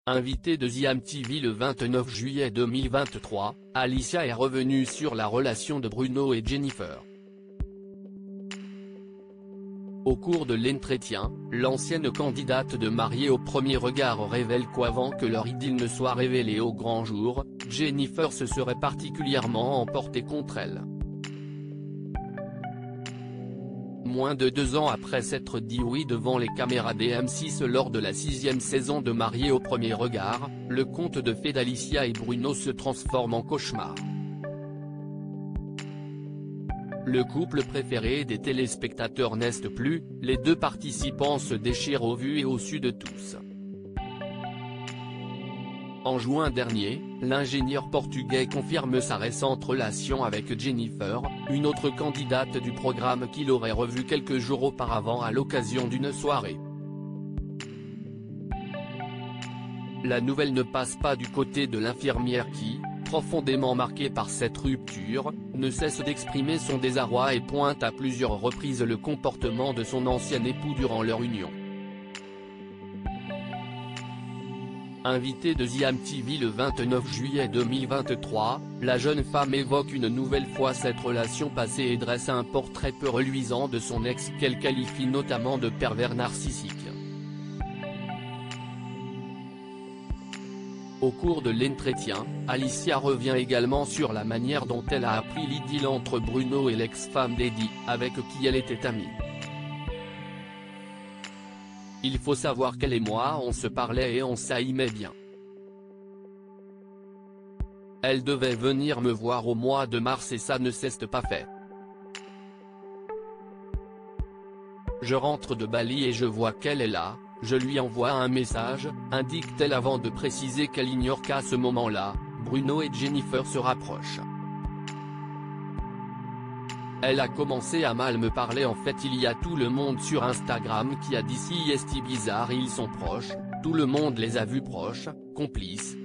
Invitée de The MTV le 29 juillet 2023, Alicia est revenue sur la relation de Bruno et Jennifer. Au cours de l'entretien, l'ancienne candidate de Mariée au premier regard révèle qu'avant que leur idylle ne soit révélée au grand jour, Jennifer se serait particulièrement emportée contre elle. Moins de 2 ans après s'être dit oui devant les caméras des M6 lors de la 6e saison de Mariée au premier regard, le conte de fées d'Alicia et Bruno se transforme en cauchemar. Le couple préféré des téléspectateurs n'est plus, les deux participants se déchirent au vu et au su de tous. En juin dernier, l'ingénieur portugais confirme sa récente relation avec Jennifer, une autre candidate du programme qu'il aurait revue quelques jours auparavant à l'occasion d'une soirée. La nouvelle ne passe pas du côté de l'infirmière qui, profondément marquée par cette rupture, ne cesse d'exprimer son désarroi et pointe à plusieurs reprises le comportement de son ancien époux durant leur union. Invitée de The MTV le 29 juillet 2023, la jeune femme évoque une nouvelle fois cette relation passée et dresse un portrait peu reluisant de son ex qu'elle qualifie notamment de pervers narcissique. Au cours de l'entretien, Alicia revient également sur la manière dont elle a appris l'idylle entre Bruno et l'ex-femme d'Eddie, avec qui elle était amie. Il faut savoir qu'elle et moi on se parlait et on s'aimait bien. Elle devait venir me voir au mois de mars et ça ne s'est pas fait. Je rentre de Bali et je vois qu'elle est là, je lui envoie un message, indique-t-elle avant de préciser qu'elle ignore qu'à ce moment-là, Bruno et Jennifer se rapprochent. Elle a commencé à mal me parler en fait il y a tout le monde sur Instagram qui a dit si est bizarre ils sont proches, tout le monde les a vus proches, complices.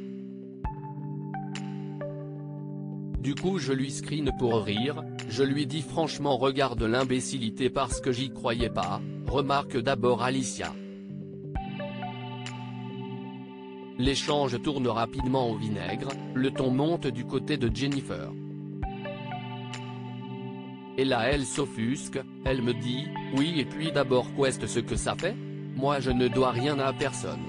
Du coup je lui screen pour rire, je lui dis franchement regarde l'imbécilité parce que j'y croyais pas, remarque d'abord Alicia. L'échange tourne rapidement au vinaigre, le ton monte du côté de Jennifer. Et là elle s'offusque, elle me dit, oui et puis d'abord qu'est-ce ce que ça fait? Moi je ne dois rien à personne.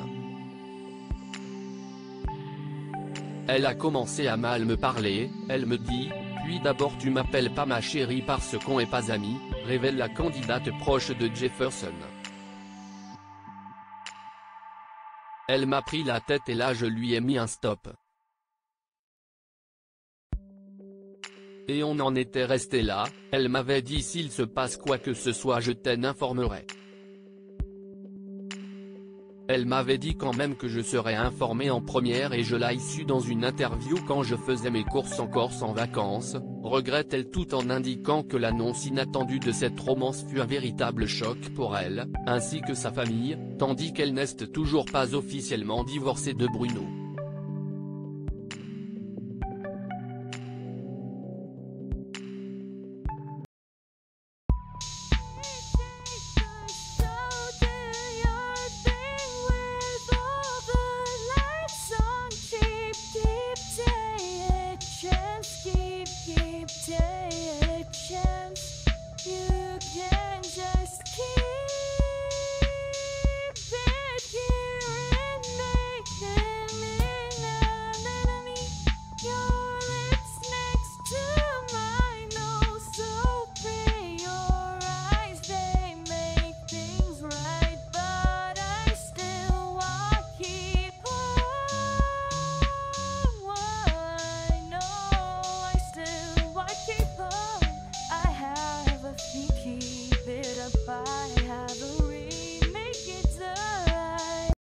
Elle a commencé à mal me parler, elle me dit, puis d'abord tu m'appelles pas ma chérie parce qu'on est pas amis, révèle la candidate proche de Jefferson. Elle m'a pris la tête et là je lui ai mis un stop. Et on en était resté là, elle m'avait dit s'il se passe quoi que ce soit je t'en informerai. Elle m'avait dit quand même que je serais informé en première et je l'ai su dans une interview quand je faisais mes courses en Corse en vacances, regrette-t-elle tout en indiquant que l'annonce inattendue de cette romance fut un véritable choc pour elle, ainsi que sa famille, tandis qu'elle n'est toujours pas officiellement divorcée de Bruno.